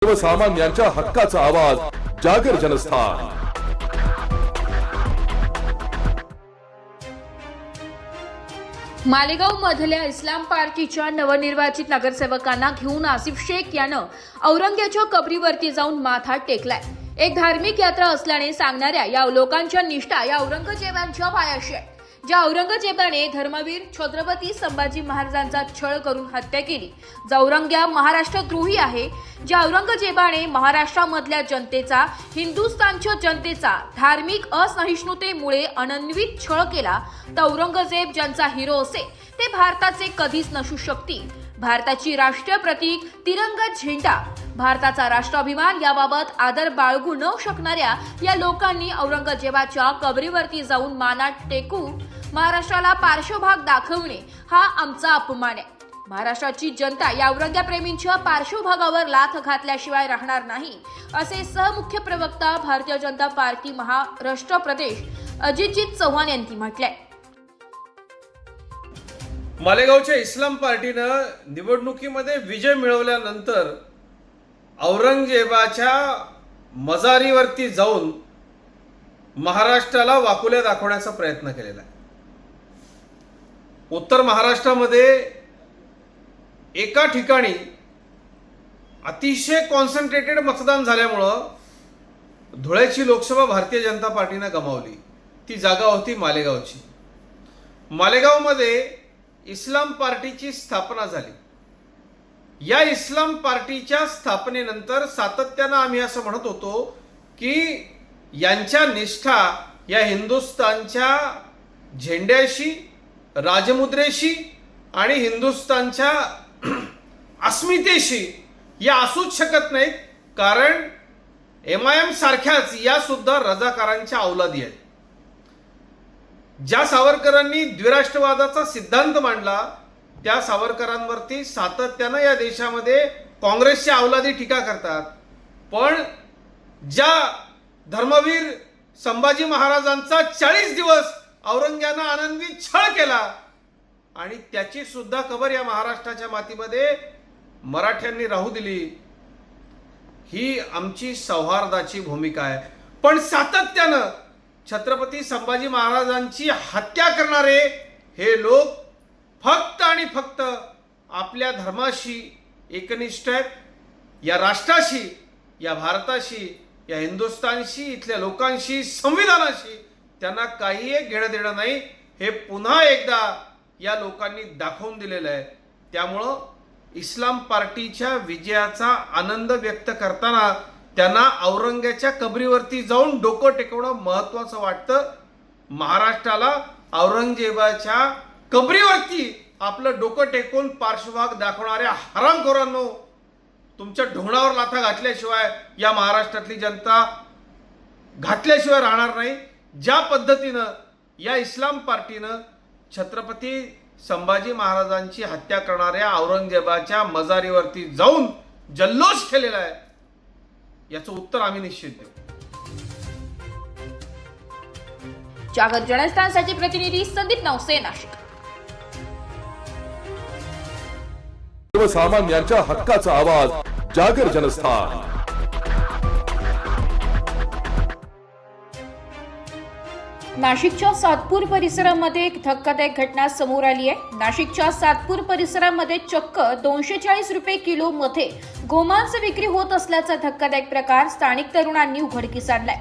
सर्वसामान्यांच्या हक्काचा आवाज जागर जनस्थान। मालेगाव मधल्या इस्लाम पार्टीच्या नवनिर्वाचित नगरसेवकांना घेऊन आसिफ शेख यानं औरंग्याच्या कबरीवरती जाऊन माथा टेकलाय। एक धार्मिक यात्रा असल्याने सांगणाऱ्या या लोकांच्या निष्ठा या औरंगजेबांच्या पायाशी आहे। ज्या औरंगजेबाने धर्मवीर छत्रपती संभाजी महाराजांचा छळ करून हत्या केली, जो औरंग्या महाराष्ट्रद्रोही आहे, ज्या औरंगजेबाने महाराष्ट्रामधल्या जनतेचा, हिंदुस्थानच्या जनतेचा धार्मिक असहिष्णुतेमुळे अनन्वित छळ केला, तर औरंगजेब ज्यांचा हिरो असे ते भारताचे कधीच नसू शकतील। भारताची राष्ट्रीय प्रतीक तिरंगा झेंडा, भारताचा राष्ट्राभिमान याबाबत आदर बाळगू न शकणाऱ्या या लोकांनी औरंगजेबाच्या कबरीवरती जाऊन माना टेकून महाराष्ट्राला पार्श्वभाग दाखवणे हा आमचा अपमान आहे। महाराष्ट्राची जनता या औरंग्याप्रेमींच्या पार्श्वभागावर लाथ घातल्याशिवाय राहणार नाही, असे सहमुख्य प्रवक्ता भारतीय जनता पार्टी महाराष्ट्र प्रदेश अजितजीत चव्हाण यांनी म्हटलंय। मालेगावच्या इस्लाम पार्टीनं निवडणुकीमध्ये विजय मिळवल्यानंतर औरंगजेबाच्या मजारीवरती जाऊन महाराष्ट्राला वाकुल्या दाखवण्याचा प्रयत्न केलेला आहे। उत्तर महाराष्ट्रामध्ये एका ठिकाणी अतिशय कॉन्सन्ट्रेटेड मतदान झाल्यामुळं धुळ्याची लोकसभा भारतीय जनता पार्टीनं गमावली। ती जागा होती मालेगावची। मालेगावमध्ये इस्लाम पार्टीची स्थापना झाली। या इस्लाम पार्टीच्या स्थापनेनंतर सातत्यानं आम्ही असं म्हणत होतो की यांच्या निष्ठा या हिंदुस्थानच्या झेंड्याशी, राजमुद्रेशी आणि हिंदुस्थानच्या अस्मितेशी या असूच शकत नाहीत, कारण MIM सारख्याच या सुद्धा रजाकारांच्या अवलादी आहेत। ज्या सावरकरांनी द्विराष्ट्रवादाचा सिद्धांत मांडला त्या सावरकरांवरती सातत्यानं या देशामध्ये काँग्रेसच्या अवलादी टीका करतात, पण ज्या धर्मवीर संभाजी महाराजांचा 40 दिवस औरंग्यानं आनंदी छळ केला आणि त्याची सुद्धा खबर या महाराष्ट्राच्या मातीमध्ये मराठ्यांनी राहू दिली, ही आमची सौहार्दाची भूमिका आहे। पण सातत्यानं छत्रपती संभाजी महाराजांची हत्या करणारे हे लोक फक्त आणि फक्त आपल्या धर्माशी एकनिष्ठ आहेत। या राष्ट्राशी, या भारताशी, या हिंदुस्थानशी, इथल्या लोकांशी, संविधानाशी त्यांना काही एक घेणं देणं नाही, हे पुन्हा एकदा या लोकांनी दाखवून दिलेलं आहे। त्यामुळं इस्लाम पार्टीच्या विजयाचा आनंद व्यक्त करताना त्यांना औरंग्याच्या कबरीवरती जाऊन डोकं टेकवणं महत्त्वाचं वाटतं। महाराष्ट्राला औरंगजेबाच्या कबरीवरती आपलं डोकं टेकून पार्श्वभाग दाखवणाऱ्या हरामखोरांनो, तुमच्या ढोणावर लाथा घातल्याशिवाय या महाराष्ट्रातली जनता घातल्याशिवाय राहणार नाही। ज्या पद्धतीनं या इस्लाम पार्टीनं छत्रपती संभाजी महाराजांची हत्या करणाऱ्या औरंगजेबाच्या मजारीवरती जाऊन जल्लोष केलेला आहे, याचं उत्तर आम्ही निश्चित देऊ। जागर जनस्थानसाठी प्रतिनिधी संदीप नवसे, नाशिक। सर्वसामान्यांच्या हक्काचा आवाज जागर जनस्थान। नाशिकच्या सातपूर परिसरामध्ये एक धक्कादायक घटना समोर आली आहे। नाशिकच्या सातपूर परिसरामध्ये चक्क 240 रुपये किलो मध्ये गोमांस विक्री होत असल्याचा धक्कादायक प्रकार स्थानिक तरुणांनी उघडकीस आणलाय।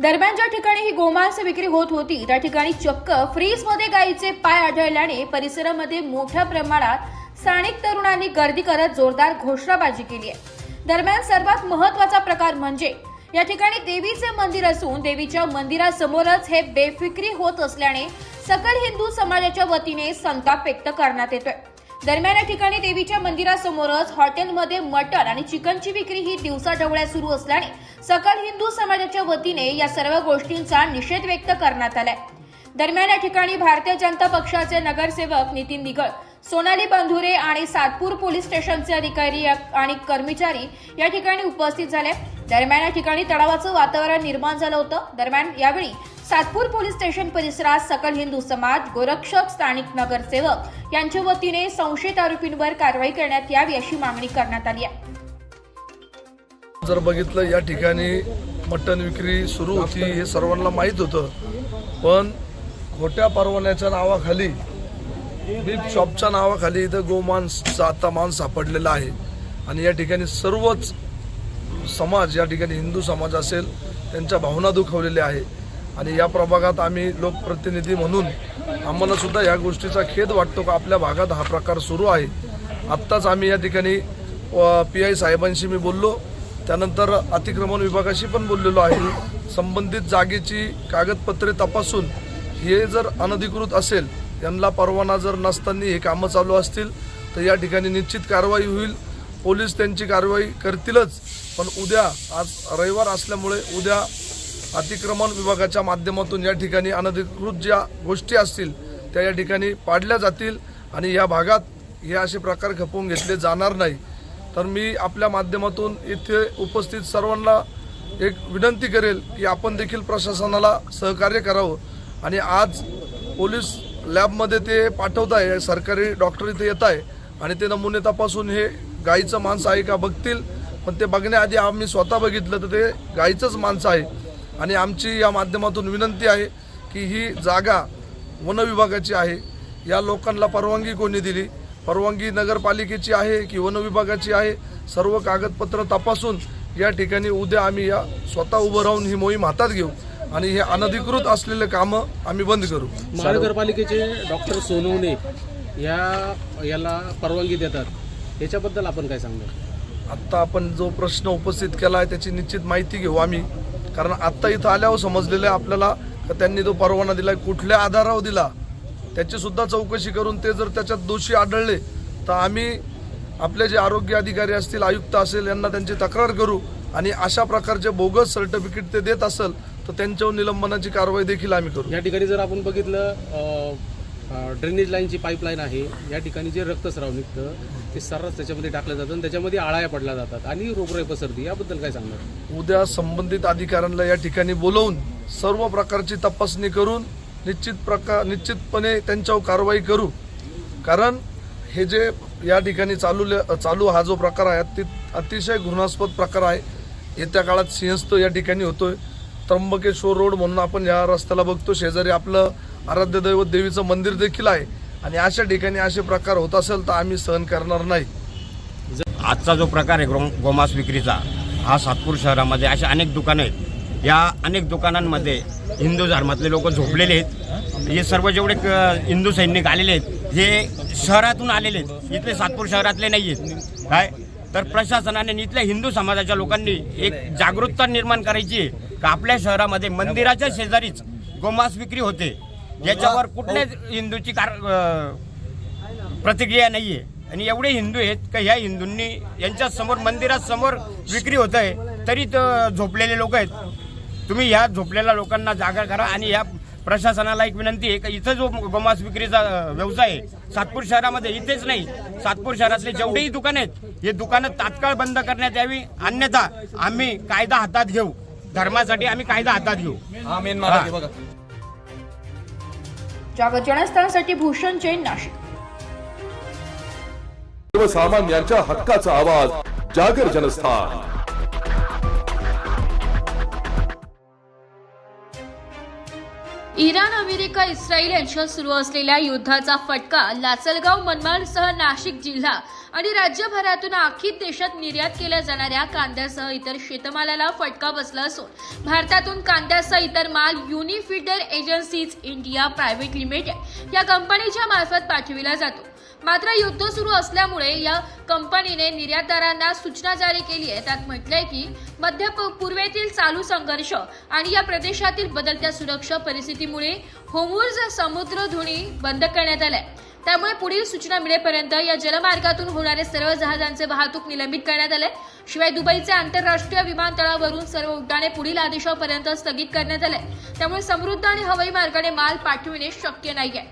दरम्यान ज्या ठिकाणी ही गोमांस विक्री होत होती त्या ठिकाणी चक्क फ्रीजमध्ये गायीचे पाय आढळल्याने परिसरामध्ये मोठ्या प्रमाणात स्थानिक तरुणांनी गर्दी करत जोरदार घोषणाबाजी केली आहे। दरम्यान सर्वात महत्त्वाचा प्रकार म्हणजे या ठिकाणी देवीचे मंदिर असून देवीच्या मंदिरासमोरच हे बेफिक्री होत असल्याने सकल हिंदू समाजाच्या वतीने संताप व्यक्त करण्यात येतोय। दरम्यान या ठिकाणी देवीच्या मंदिरासमोरच हॉटेलमध्ये मटण आणि चिकनची विक्री ही दिवसाढवळ्या सुरू असल्याने सकल हिंदू समाजाच्या वतीने या सर्व गोष्टींचा निषेध व्यक्त करण्यात आलाय। दरम्यान या ठिकाणी भारतीय जनता पक्षाचे नगरसेवक नितीन निगळ, सोनाली बंधुरे आणि सातपूर पोलीस स्टेशनचे अधिकारी आणि कर्मचारी या ठिकाणी उपस्थित झाले। दरम्यान या ठिकाणी तणावाचं वातावरण निर्माण झालं होतं। दरम्यान यावेळी सातपूर पोलीस स्टेशन परिसरात सकल हिंदू समाज, गोरक्षक, स्थानिक नगरसेवक यांच्या वतीने संशयित आरोपींवर कारवाई करण्यात यावी अशी मागणी करण्यात आली आहे। जर बघितलं या ठिकाणी मटण विक्री सुरू होती हे सर्वांना माहीत होतं, पण खोट्या परवान्याच्या नावाखाली बीफ शॉपच्या नावाखाली इथं गोमांसचा आता मांस सापडलेला आहे आणि या ठिकाणी सर्वच समाज, या ठिकाणी हिंदू समाज असेल त्यांच्या भावना दुखावलेल्या आहे आणि या प्रभागात आम्ही लोकप्रतिनिधी म्हणून आम्हाला सुद्धा या गोष्टीचा खेद वाटतो का आपल्या भागात हा प्रकार सुरू आहे. आत्ताच आम्ही या ठिकाणी PI साहेबांशी मी बोललो, त्यानंतर अतिक्रमण विभागाशी पण बोललेलो आहे. संबंधित जागेची कागदपत्रे तपासून हे जर अनधिकृत असेल, यांना परवाना जर नसताना हे कामं चालू असतील तर या ठिकाणी निश्चित कारवाई होईल. पोलीस त्यांची कारवाई करतीलच, पण उद्या, आज रविवार असल्यामुळे उद्या अतिक्रमण विभागाच्या माध्यमातून या ठिकाणी अनधिकृत ज्या गोष्टी असतील त्या या ठिकाणी पाडल्या जातील आणि या भागात हे असे प्रकार खपवून घेतले जाणार नाही. तर मी आपल्या माध्यमातून इथे उपस्थित सर्वांना एक विनंती करेल की आपण देखील प्रशासनाला सहकार्य करावं आणि आज पोलीस लॅबमध्ये ते पाठवत आहे, सरकारी डॉक्टर इथे येत आहे आणि ते नमुने तपासून हे गाईचं मांस आहे का बघतील, पण ते बघण्याआधी आम्ही स्वतः बघितलं तर ते गाईचंच मांस आहे. आणि आमची या माध्यमातून विनंती आहे की ही जागा वन विभागाची आहे, या लोकांना परवानगी कोणी दिली, परवानगी नगरपालिकेची आहे की वन विभागाची आहे, सर्व कागदपत्र तपासून या ठिकाणी उद्या आम्ही या स्वतः उभं राहून ही मोहीम हातात घेऊ आणि हे अनधिकृत असलेले कामं आम्ही बंद करू. महानगरपालिकेचे डॉक्टर सोनवणे याला परवानगी देतात, याच्याबद्दल आपण काय सांगणार? आत्ता आपण जो प्रश्न उपस्थित केला आहे त्याची निश्चित माहिती घेऊ आम्ही, कारण आत्ता इथं आल्यावर समजलेलं आहे आपल्याला का त्यांनी तो परवाना दिला आहे, कुठल्या आधारावर दिला त्याची सुद्धा चौकशी करून ते जर त्याच्यात दोषी आढळले तर आम्ही आपले जे आरोग्य अधिकारी असतील, आयुक्त असेल, यांना त्यांची तक्रार करू आणि अशा प्रकारचे बोगस सर्टिफिकेट ते देत असेल तर त्यांच्यावर निलंबनाची कारवाई देखील आम्ही करू. या ठिकाणी जर आपण बघितलं ड्रेनेज लाईनची पाईपलाईन आहे, या ठिकाणी जे रक्तस्राव निघतं ते सर्रास त्याच्यामध्ये टाकलं जातं आणि त्याच्यामध्ये आळ्या पडल्या जातात आणि रोगराई पसरते, याबद्दल काय सांगणार? उद्या संबंधित अधिकाऱ्यांना या ठिकाणी बोलवून सर्व प्रकारची तपासणी करून निश्चितपणे त्यांच्यावर कारवाई करू. कारण हे जे या ठिकाणी चालू हा जो प्रकार आहे अतिशय घृणास्पद प्रकार आहे. येत्या काळात सिंहस्थ या ठिकाणी होतोय. त्र्यंबकेश्वर रोड म्हणून आपण या रस्त्याला बघतो, शेजारी आपलं आराध्य दैवत देवीचं मंदिर देखील आहे आणि अशा ठिकाणी असे प्रकार होत असेल तर आम्ही सहन करणार नाही. आजचा जो प्रकार आहे गोमांस विक्रीचा, हा सातपूर शहरामध्ये अशा अनेक दुकानं आहेत. या अनेक दुकानांमध्ये हिंदू धर्मातले लोक झोपलेले आहेत. हे सर्व जेवढे हिंदू सैनिक आलेले आहेत हे शहरातून आलेले आहेत, इथले सातपूर शहरातले नाही आहेत. काय तर प्रशासनाने इथल्या हिंदू समाजाच्या लोकांनी एक जागरूकता निर्माण करायची आहे का आपल्या शहरामध्ये मंदिराच्या शेजारीच गोमांस विक्री होते, याच्यावर कुठल्याच हिंदूची प्रतिक्रिया नाही आहे. आणि एवढे हिंदू आहेत का ह्या हिंदूंनी यांच्या समोर मंदिरासमोर विक्री होत आहे तरी झोपलेले लोक आहेत. तुम्ही ह्या झोपलेल्या लोकांना जागा करा आणि या प्रशासनाला एक विनंती आहे का इथं जो गोमांस विक्रीचा व्यवसाय आहे सातपूर शहरामध्ये, इथेच नाही सातपूर शहरातले जेवढेही दुकान आहेत हे दुकानं तात्काळ बंद करण्यात यावी, अन्यथा आम्ही कायदा हातात घेऊ. धर्मासाठी आम्ही कायदा हातात घेऊ. जागर जनस्थानसाठी भूषण जैन, नाशिक. सर्वसामान्यांच्या हक्काचा आवाज, जागर जनस्थान. इराण, अमेरिका, इस्रायल यांच्यात सुरू असलेल्या युद्धाचा फटका लासलगाव, मनमाडसह नाशिक जिल्हा आणि राज्यभरातून आखित देशात निर्यात केल्या जाणाऱ्या कांद्यासह इतर शेतमालाला फटका बसला असून भारतातून कांद्यासह इतर माल युनिफिडर एजन्सीज इंडिया प्रायव्हेट लिमिटेड या कंपनीच्या मार्फत पाठविला जातो. मात्र युद्ध सुरू असल्यामुळे या कंपनीने निर्यातदारांना सूचना जारी केली आहे. त्यात म्हटलंय की मध्य पूर्वेतील चालू संघर्ष आणि या प्रदेशातील बदलत्या सुरक्षा परिस्थितीमुळे होर्मुझ समुद्रधुनी बंद करण्यात आलाय. त्यामुळे पुढील सूचना मिळेपर्यंत या जलमार्गातून होणारे सर्व जहाजांचे वाहतूक निलंबित करण्यात आले. शिवाय दुबईचे आंतरराष्ट्रीय विमानतळावरून सर्व उड्डाणे पुढील आदेशापर्यंत स्थगित करण्यात आले. त्यामुळे समृद्ध आणि हवाई मार्गाने माल पाठविणे शक्य नाहीये.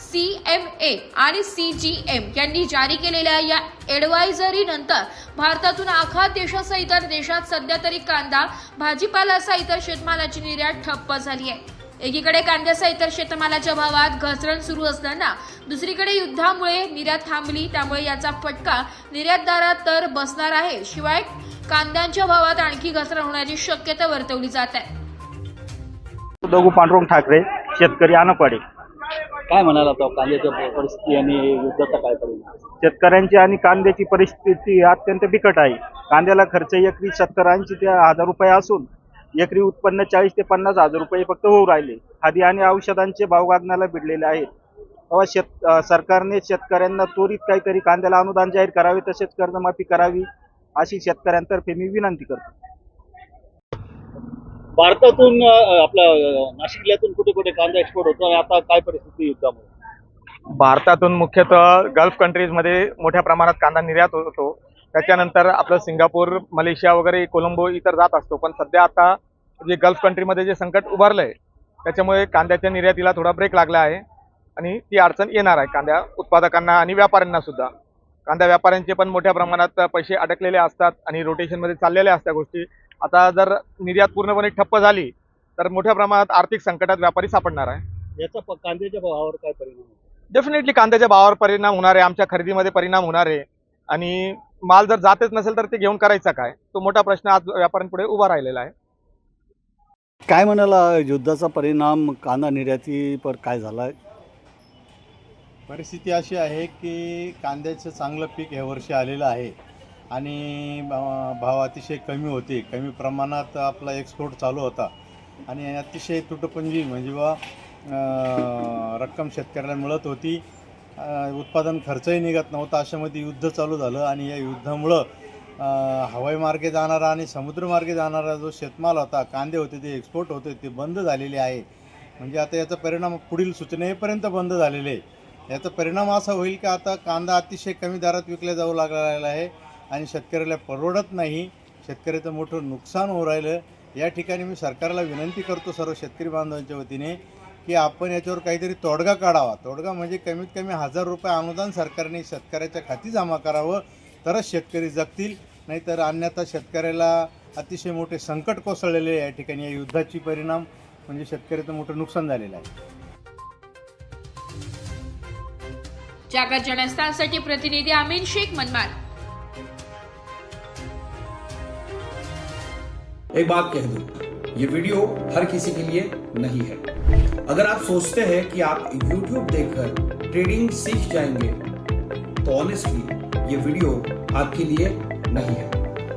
CMA आणि CGM यांनी जारी केलेल्या या ॲडवायझरीनंतर भारतातून आखात देशासह इतर देशात सध्या तरी कांदा, भाजीपालासह इतर शेतमालाची निर्यात ठप्प झाली आहे. एकीकडे कांद्यासह इतर शेतमालाच्या भावात घसरण सुरू असताना दुसरीकडे युद्धामुळे निर्यात थांबली, त्यामुळे याचा फटका निर्यातदारात तर बसणार आहे. शिवाय कांद्यांच्या भावात आणखी घसरण होण्याची शक्यता वर्तवली जात आहे. दगू पांडुरंग ठाकरे, शेतकरी आनपाडे. काय म्हणाला तो कांद्याच्या परिस्थिती आणि युद्धाचा काय परिणाम? शेतकऱ्यांची आणि कांद्याची परिस्थिती अत्यंत बिकट आहे. कांद्याला खर्च एकरी 70-80 ते 1000 रुपये असून एकरी उत्पन्न 40 ते 50 हजार रुपये फक्त होऊ राहिले. खादी आणि औषधांचे भाव गगनाला भिडलेले आहेत. तेव्हा सरकारने शेतकऱ्यांना त्वरित काहीतरी कांद्याला अनुदान जाहीर करावे, तसेच कर्जमाफी करावी अशी शेतकऱ्यांतर्फे मी विनंती करतो. भारतातून आपल्या नाशिक जिल्ह्यातून कुठे कुठे कांदा एक्सपोर्ट होतो आणि आता काय परिस्थिती युद्धामुळे? भारतातून मुख्यतः गल्फ कंट्रीजमध्ये मोठ्या प्रमाणात कांदा निर्यात होतो. त्याच्यानंतर आपलं सिंगापूर, मलेशिया वगैरे, कोलंबो इतर जात असतो. पण सध्या आता जे गल्फ कंट्रीमध्ये जे संकट उभारलं आहे त्याच्यामुळे कांद्याच्या निर्यातीला थोडा ब्रेक लागला आहे आणि ती अडचण येणार आहे कांद्या उत्पादकांना आणि व्यापाऱ्यांना सुद्धा. कांदा व्यापाऱ्यांचे पण मोठ्या प्रमाणात पैसे अडकलेले असतात आणि रोटेशनमध्ये चाललेल्या असत्या गोष्टी. आता जर निर्यात पूर्णपणे ठप्प झाली तर मोठ्या प्रमाणात आर्थिक संकटात व्यापारी सापडणार आहे. याचा कांद्याच्या भावावर काय परिणाम होतो? डेफिनेटली कांद्याच्या भावावर परिणाम होणार आहे, आमच्या खरेदीमध्ये परिणाम होणार आहे आणि माल जर जातच नसेल तर ते घेऊन करायचा काय, तो मोठा प्रश्न आज व्यापाऱ्यांपुढे उभा राहिलेला आहे. काय म्हणाला युद्धाचा परिणाम कांदा निर्यातीवर काय झाला आहे? परिस्थिती अशी आहे की कांद्याचं चांगलं पीक ह्या वर्षी आलेलं आहे आणि भाव अतिशय कमी होते. कमी प्रमाणात आपला एक्सपोर्ट चालू होता आणि अतिशय तुटपुंजी म्हणजे रक्कम शेतकऱ्याला मिळत होती. उत्पादन खर्चही निघत नव्हता. अशामध्ये युद्ध चालू झालं आणि या युद्धामुळं हवाई मार्गे जाणारा आणि समुद्रमार्गे जाणारा जो शेतमाल होता, कांदे होते, ते एक्सपोर्ट होते, ते बंद झालेले आहे. म्हणजे आता याचा परिणाम पुढील सूचनेपर्यंत बंद झालेले आहे. याचा परिणाम असा होईल की आता कांदा अतिशय कमी दरात विकला जाऊ लागलेला आहे आणि शेतकऱ्याला परवडत नाही. शेतकऱ्याचं मोठं नुकसान होऊ राहिलं. या ठिकाणी मी सरकारला विनंती करतो सर्व शेतकरी बांधवांच्या वतीने की आपण याच्यावर काहीतरी तोडगा काढावा. तोडगा म्हणजे कमीत कमी 1000 रुपये अनुदान सरकारने शेतकऱ्याच्या खाती जमा करावं, तरच शेतकरी जगतील. नाहीतर अन्यथा शेतकऱ्याला अतिशय मोठे संकट कोसळलेले आहे. या ठिकाणी या युद्धाची परिणाम म्हणजे शेतकऱ्याचं मोठं नुकसान झालेलं आहे. जागर जनस्थानसाठी प्रतिनिधी अमीन शेख, मनमाड. एक बात कह दूं, ये वीडियो हर किसी के लिए नहीं है. अगर आप सोचते हैं कि आप YouTube देखकर ट्रेडिंग सीख जाएंगे तो ऑनेस्टली ये वीडियो आपके लिए नहीं है.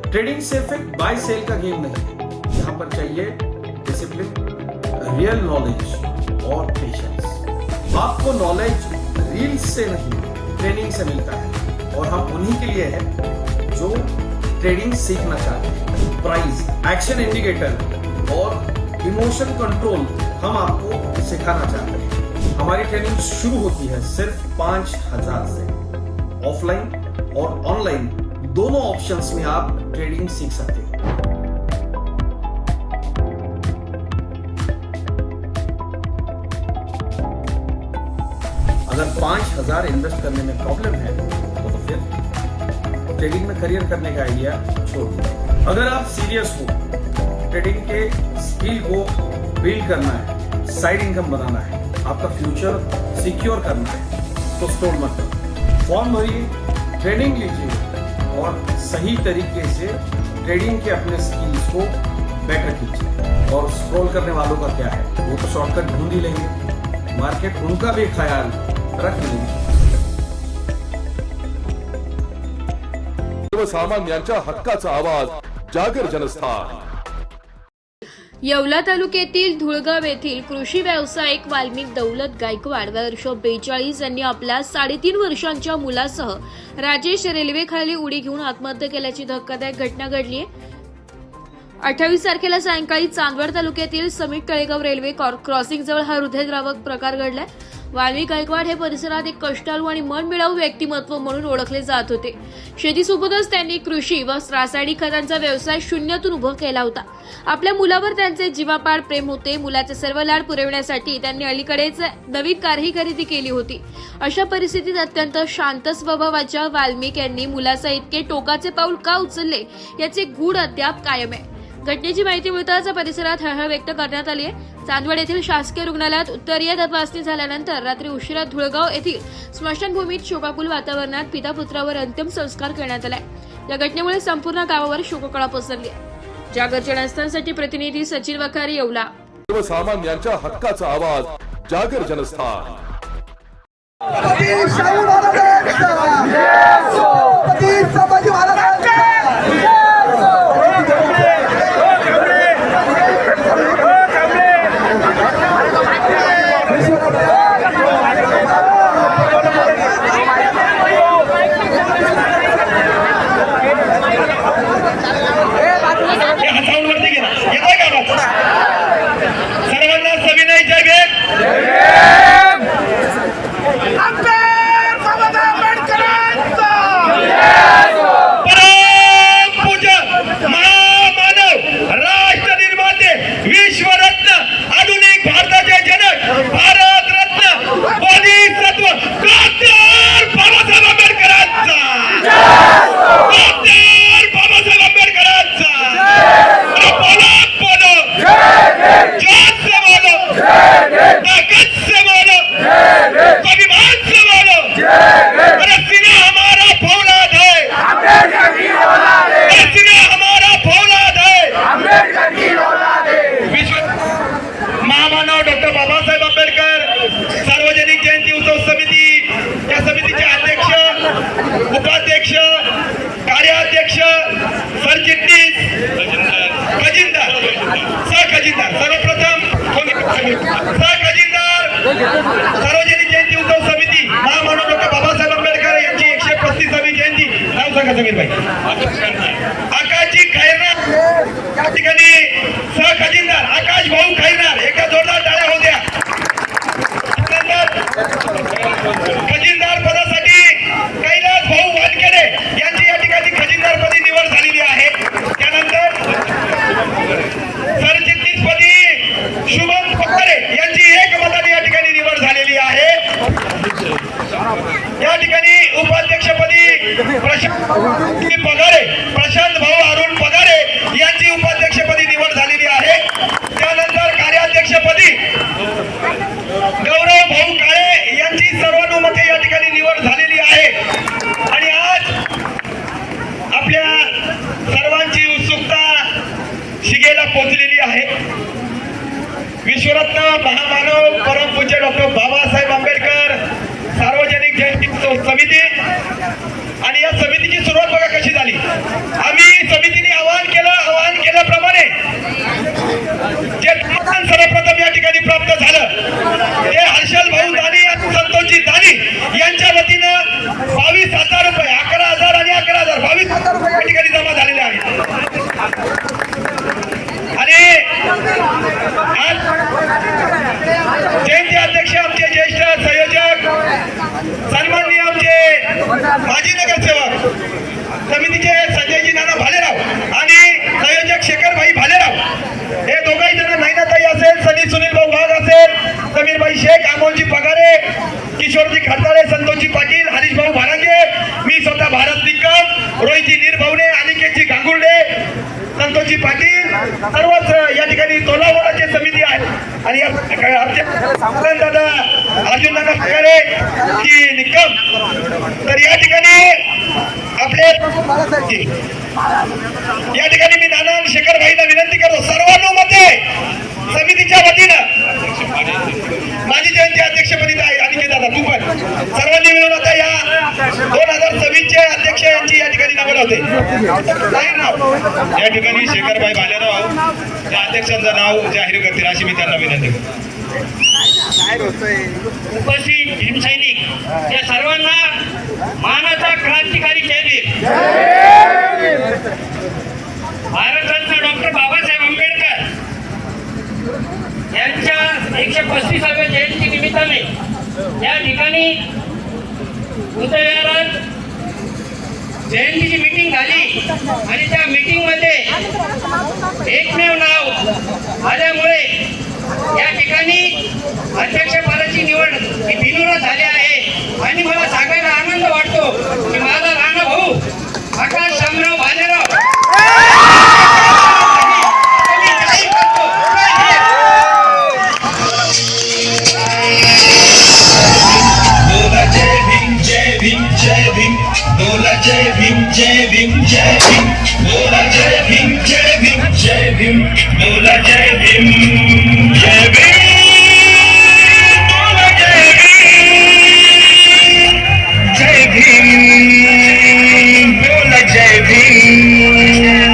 ट्रेडिंग सिर्फ एक बाय सेल का गेम नहीं है. यहाँ पर चाहिए डिसिप्लिन, रियल नॉलेज और पेशेंस. आपको नॉलेज रील्स से नहीं, ट्रेनिंग से मिलता है और हम उन्हीं के लिए हैं जो ट्रेडिंग सीखना चाहते हैं. प्राइस, एक्शन इंडिकेटर और इमोशन कंट्रोल हम आपको सिखाना चाहते हैं. हमारी ट्रेनिंग शुरू होती है सिर्फ 5000 से. ऑफलाइन और ऑनलाइन दोनों ऑप्शंस में आप ट्रेडिंग सीख सकते हैं. अगर 5000 इन्वेस्ट करने में प्रॉब्लम है तो फिर ट्रेडिंग में करियर करने का आइडिया छोड़ दीजिए. अगर आप सीरियस हो, ट्रेडिंग के स्किल को बिल्ड करना है, साइड इनकम बनाना है, आपका फ्यूचर सिक्योर करना है, तो स्टॉल मत करो. फॉर्म भरिए, ट्रेनिंग लीजिए और सही तरीके से ट्रेडिंग के अपने स्किल्स को बेटर कीजिए. और स्क्रॉल करने वालों का क्या है, वो तो शॉर्टकट ढूंढ ही लेंगे. मार्केट उनका भी ख्याल रख लेंगे. सर्वसामान्यांच्या हक्काचा आवाज जागर जनस्थान. येवला तालुक्यातील धुळगाव येथील कृषी व्यावसायिक वाल्मिक दौलत गायकवाड वर्ष 42 यांनी आपल्या 3.5 वर्षांच्या मुलासह राजेश रेल्वेखाली उडी घेऊन आत्महत्या केल्याची धक्कादायक घटना घडली आहे. 28 तारखेला सायंकाळी चांदवड तालुक्यातील समीट तळेगाव रेल्वे क्रॉसिंगजवळ हा हृदयद्रावक प्रकार घडलाय. वाल्मिक गायकवाड हे परिसरात एक कष्टाळू आणि मनमिळावू व्यक्तिमत्व म्हणून ओळखले जात होते. शेतीसोबतच त्यांनी कृषी व रासायनिक खतांचा व्यवसाय शून्यातून उभा केला होता. आपल्या मुलावर त्यांचे जीवापाड प्रेम होते. मुलाचे सर्व लाड पुरवण्यासाठी त्यांनी अलीकडेच नवीन कारही खरेदी केली होती. अशा परिस्थितीत अत्यंत शांत स्वभावाच्या वाल्मिक यांनी मुलाचा इतके टोकाचे पाऊल का उचलले याचे गूढ अद्याप कायम आहे. घटनेची माहिती मिळताच परिसरात हळहळ व्यक्त करण्यात आली आहे. चांदवड येथील शासकीय रुग्णालयात उत्तरीय तपासणी झाल्यानंतर रात्री उशिरा धुळगाव येथील स्मशानभूमीत शोकाकुल वातावरणात पिता पुत्रावर अंतिम संस्कार करण्यात आलाय. या घटनेमुळे संपूर्ण गावावर शोककळा पसरली आहे. जागर जनस्थानसाठी प्रतिनिधी सचिन वखारी, येवला. सर्वसामान्यांच्या हक्काचा आवाज, जागर जनस्थान. सर्वांना सविनय जय भीम. परमपूज्य महामानव राष्ट्रनिर्माते विश्वरत्न आधुनिक भारताचे जनक भारतरत्न बोधिसत्व डॉक्टर बाबासाहेब आंबेडकरांचा, डॉक्टर बाबासाहेब आंबेडकरांचा. बोलो बोलो जोर से बोलो, ताकत से बोलो, स्वाभिमान से बोलो. अरे सीना हमारा फौलाद है, अरे सीना हमारा फौलाद है. विश्व महामानव डॉक्टर बाबासाहेब आंबेडकर सार्वजनिक जयंती उत्सव समिती, या समितीचे अध्यक्ष, उपाध्यक्ष, कार्याध्यक्ष, सरचिटणीस, खजिनदार, सहखजिनदार. सर्वप्रथम सहखजिनदार सार्वजनिक जयंती उत्सव समिती महामानव डॉक्टर बाबासाहेब आंबेडकर यांची 135वी जयंती. नाव सांगा समीर भाई. आकाशजी खैरनार या ठिकाणी सहखजिनदार आकाश भाऊ खैरनार, एका जोरदार टाळ्या होत्या. खजिनदार पदासाठी कैलास भाऊ वानखेडे यांची या ठिकाणी खजिनदारपदी निवड झालेली आहे. त्यानंतर सरचिटणीसपदी शुभम पगारे यांची एकमताने या ठिकाणी निवड झालेली आहे. या ठिकाणी उपाध्यक्षपदी प्रशांत भाऊ अरुण पगारे यांची उपाध्यक्षपदी निवड झालेली आहे. त्यानंतर कार्याध्यक्षपदी गौरव भाऊ काळे यांची सर्वानुमते या ठिकाणी निवड झालेली आहे. आणि आज आपल्या सर्वांची उत्सुकता शिगेला पोहोचलेली आहे. विश्वरत्न महामानव परमपूज्य डॉक्टर बाबासाहेब आंबेडकर सार्वजनिक जयंती उत्सव समिती, आणि या समितीची सुरुवात बघा कशी झाली. आम्ही समितीने आवाहन केल्याप्रमाणे जे सर्वप्रथम या ठिकाणी प्राप्त झालं ते हर्षल भाऊ दानी आणि संतोषजी दानी यांच्या वतीनं 22,000 रुपये, 11,000 आणि 11,000, 22,000 रुपये या ठिकाणी जमा झालेले आहेत. आणि आज जयंती अध्यक्ष आमचे ज्येष्ठ संयोजक सन्माननीय आमचे माजी नगरसेवक समितीचे संजयजी नाना भालेराव आणि संयोजक शेखरभाई भालेराव, हे दोघंही जण, नैनाताई असेल, सनी सुनील भाऊ वाघ असेल, समीरभाई शेख, अमोलजी पगारे, किशोरजी खडताळे, संतोषजी पाटील, हरीश भाऊ भारांगे, मी स्वतः भारत निकम, रोहितजी निर्भवणे, अनिकेतजी गांगुर्डे, संतोषजी पाटील, सर्वच या ठिकाणी तोलावराची समिती आहे. आणि आमचे दादा अर्जुन दादा पगारे की निकम. तर या ठिकाणी आपले या ठिकाणी मी नाना आणि शेखर भाईंना विनंती करतो, सर्वानुमते समितीच्या वतीनं माझी जयंती अध्यक्षपदी आहे. आणि दादा तू पण सर्वांनी मिळून आता या 2026 चे अध्यक्ष यांची या ठिकाणी निवड होते. या ठिकाणी शेखरभाई भालेराव त्या अध्यक्षांचं नाव जाहीर करतील अशी मी त्यांना विनंती करतो. उपस्थित भीमसैनिक या सर्वांना मानाचा क्रांतिकारी जय भीम. भारतरत्न डॉक्टर बाबासाहेब आंबेडकर यांच्या 135व्या जयंती निमित्ताने या ठिकाणी उदयराज जयंतीची मीटिंग झाली आणि त्या मीटिंग मध्ये एकमेव नाव आल्यामुळे या ठिकाणी अध्यक्षपदाची निवड ही बिनविरोध झाली आहे. आणि मला सांगायला आनंद वाटतो की माझा राणा भाऊ आकाश शामराव भालेराव जय भीम जय भीम जय भीम, बोला जय भीम जय भीम जय बोला जय भीम जय भीम बोला जय भीम बोला जय भीम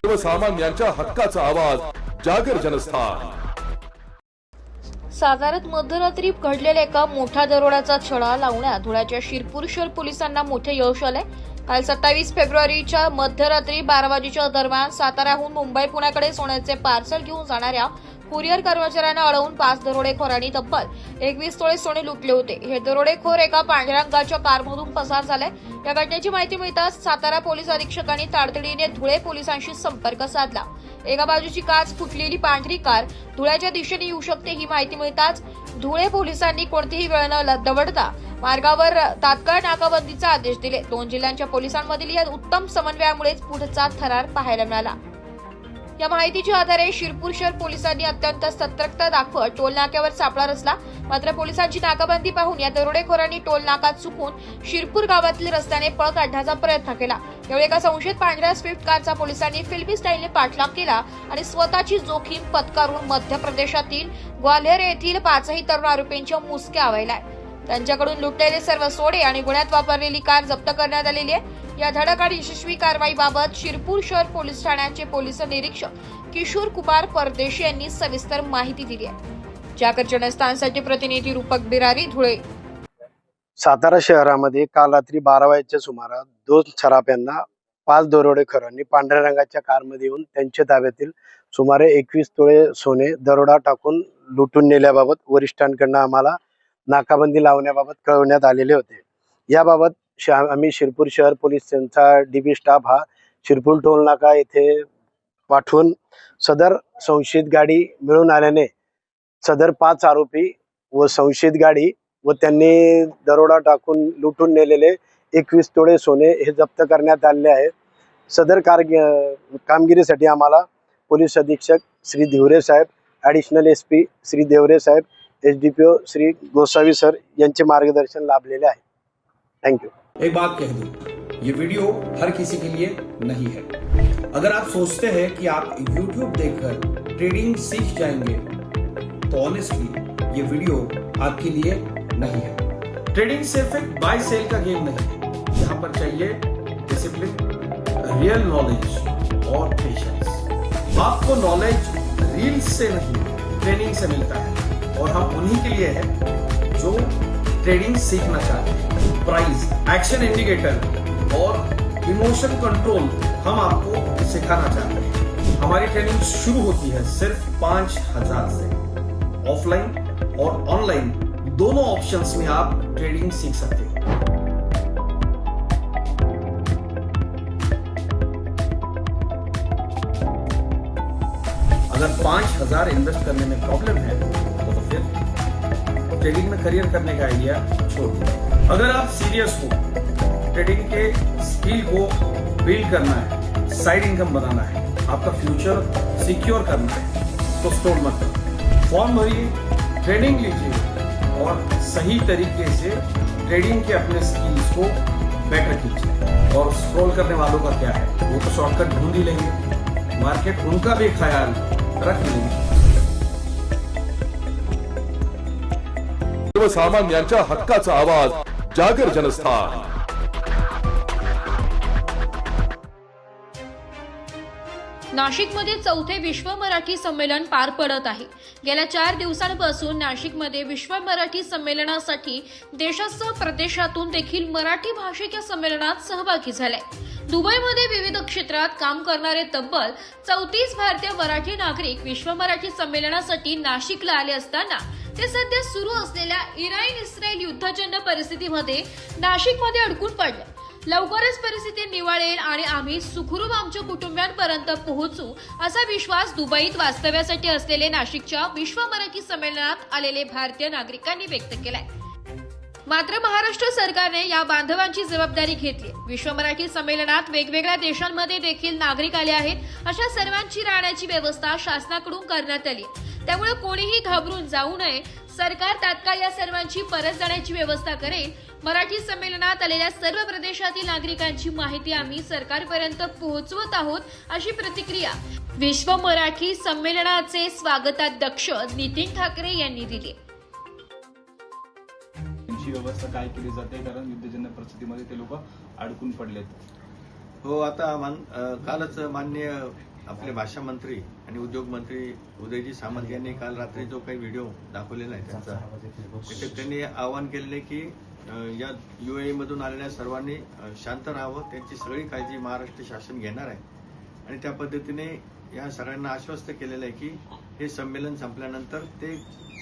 सर्वसामान्यांच्या हक्काचा आवाज जागर जनस्थान. साताऱ्यात मध्यरात्री घडलेल्या एका मोठ्या दरोड्याचा छडा लावण्यात धुळ्याच्या शिरपूर शहर पोलिसांना मोठे यश आले. काल 27 फेब्रुवारीच्या मध्यरात्री 12 वाजेच्या दरम्यान साताऱ्याहून मुंबई पुण्याकडे सोन्याचे पार्सल घेऊन जाणाऱ्या कुरिअर कर्मचाऱ्यांना अडवून 5 दरोडेखोरांनी तब्बल 21 तोळे सोने लुटले होते. हे दरोडेखोर एका पांढऱ्या रंगाच्या कारमधून पसार झाले. या घटनेची माहिती मिळताच सातारा पोलीस अधीक्षकांनी तातडीने धुळे पोलिसांशी संपर्क साधला. एका बाजूची काच फुटलेली पांढरी कार धुळ्याच्या दिशेने येऊ शकते ही माहिती मिळताच धुळे पोलिसांनी कोणतीही वेळ न दवडता मार्गावर तात्काळ नाकाबंदीचे आदेश दिले. 2 जिल्ह्यांच्या पोलिसांमधील या उत्तम समन्वयामुळेच पुढचा थरार पाहायला मिळाला. या माहितीच्या आधारे शिरपूर शहर पोलिसांनी अत्यंत सतर्कता दाखवत टोल नाक्यावर सापळा रचला. मात्र पोलिसांची नाकाबंदी पाहून या दरोडेखोरांनी टोल नाका चुकून शिरपूर गावातील रस्त्याने पळ काढण्याचा प्रयत्न केला. यावेळी एका संशयित पांढऱ्या स्विफ्ट कारचा पोलिसांनी फिल्मी स्टाईलने पाठलाग केला आणि स्वतःची जोखीम पत्करून मध्य प्रदेशातील ग्वाल्हेर येथील 5 तरुण आरोपींच्या मुसक्या आवळल्या. त्यांच्याकडून लुटलेले सर्व सोडे आणि गुन्ह्यात वापरलेली कार जप्त करण्यात आलेली आहे. या धडक आणि यशस्वी कारवाईबाबत शिरपूर शहर पोलीस ठाण्याचे पोलीस निरीक्षक किशोर कुमार परदेशी यांनी सविस्तर माहिती दिली आहे. जागर जनस्थानसाठी प्रतिनिधी रूपक बिरारी, धुळे. सातारा शहरामध्ये काल रात्री 12 वाजेच्या सुमारास 2 छराप्यांना 5 दरोडेखोरांनी पांढऱ्या रंगाच्या कारमध्ये येऊन त्यांच्या ताब्यातील सुमारे 21 तोळे सोने दरोडा टाकून लुटून नेल्याबाबत वरिष्ठांकडून आम्हाला नाकाबंदी लावण्याबाबत कळवण्यात आलेले होते. याबाबत आम्ही शिरपूर शहर पोलिसांचा डीबी स्टाफ हा शिरपूर टोल नाका येथे पाठवून सदर संशयित गाडी मिळून आल्याने सदर 5 आरोपी व संशयित गाडी व त्यांनी दरोडा टाकून लुटून नेलेले 21 तोळे सोने हे जप्त करण्यात आले आहे. सदर कामगिरीसाठी आम्हाला पोलीस अधीक्षक श्री धिवरे साहेब, ॲडिशनल SP श्री देवरे साहेब, SDPO श्री गोसावी सर यांचे मार्गदर्शन लाभलेले आहे. Thank you. एक बात कह दूं, ये वीडियो हर किसी के लिए नहीं है. अगर आप सोचते हैं कि आप YouTube देखकर ट्रेडिंग सीख जाएंगे तो ऑनेस्टली ये वीडियो आपके लिए नहीं है. ट्रेडिंग सिर्फ एक बाय सेल का गेम नहीं है. यहाँ पर चाहिए डिसिप्लिन, रियल नॉलेज और पेशेंस. आपको नॉलेज रील्स से नहीं ट्रेनिंग से मिलता है और हम उन्हीं के लिए हैं जो ट्रेडिंग सीखना चाहते हैं. प्राइस, एक्शन इंडिकेटर और इमोशन कंट्रोल हम आपको सिखाना चाहते हैं. हमारी ट्रेनिंग शुरू होती है सिर्फ 5,000 से. ऑफलाइन और ऑनलाइन दोनों ऑप्शंस में आप ट्रेडिंग सीख सकते हैं. अगर 5,000 इन्वेस्ट करने में प्रॉब्लम है तो फिर ट्रेडिंग में करियर करने का आइडिया छोड़ दीजिए. अगर आप सीरियस हो, ट्रेडिंग के स्किल को बिल्ड करना है, साइड इनकम बनाना है, आपका फ्यूचर सिक्योर करना है, तो स्टॉल मत करो. फॉर्म भरिए, ट्रेनिंग लीजिए और सही तरीके से ट्रेडिंग के अपने स्किल्स को बेटर कीजिए. और स्क्रॉल करने वालों का क्या है, वो तो शॉर्टकट ढूंढ ही लेंगे. मार्केट उनका भी ख्याल रखें। सर्वसामान्यांच्या हक्काचा आवाज जागर जनस्थान। नाशिकमध्ये चौथे विश्व मराठी संमेलन पार पडत आहे। गेल्या 4 दिवसांपासून नाशिकमध्ये विश्व मराठी संमेलनासाठी देशासह प्रदेशातून देखील मराठी भाषिक या संमेलनात सहभागी झाले। दुबईमध्ये विविध क्षेत्रात काम करणारे तब्बल 34 भारतीय मराठी नागरिक विश्व मराठी संमेलनासाठी नाशिकला आले असताना ते सध्या सुरू असलेल्या इराण-इस्रायल युद्धजन्य परिस्थितीमध्ये नाशिकमध्ये अडकून पडले। लवकरच परिस्थिती निवळेल आणि आम्ही सुखरूप आमच्या कुटुंबियांपर्यंत पोहोचू असा विश्वास दुबईत वास्तव्यासाठी असलेले नाशिकच्या विश्व मराठी संमेलनात आलेले भारतीय नागरिकांनी व्यक्त केलाय। मात्र महाराष्ट्र सरकारने या बांधवांची जबाबदारी घेतली। विश्व मराठी संमेलनात वेगवेगळ्या देशांमध्ये देखील नागरिक आले आहेत। अशा सर्वांची राहण्याची व्यवस्था शासनाकडून करण्यात आली, त्यामुळे कोणीही घाबरून जाऊ नये। सरकार तात्काळ या सर्वांची परत जाण्याची व्यवस्था करेल। मराठी संमेलनात आलेल्या सर्व प्रदेशातील नागरिकांची माहिती आम्ही सरकारपर्यंत पोहोचवत आहोत, अशी प्रतिक्रिया विश्व मराठी संमेलनाचे स्वागताध्यक्ष नितीन ठाकरे यांनी दिली। व्यवस्था काय केली जाते, कारण युद्धजन्य परिस्थितीमध्ये ते लोक अडकून पडलेत। हो, आता कालच माननीय आपले भाषा मंत्री आणि उद्योग मंत्री उदयजी सामंत यांनी काल रात्री जो काही व्हिडिओ दाखवलेला आहे त्याच्यात त्यांनी आवाहन केलेले की या UAE मधून आलेल्या सर्वांनी शांत राहावं, त्यांची सगळी काळजी महाराष्ट्र शासन घेणार आहे आणि त्या पद्धतीने या सगळ्यांना आश्वस्त केलेलं आहे की हे संमेलन संपल्यानंतर ते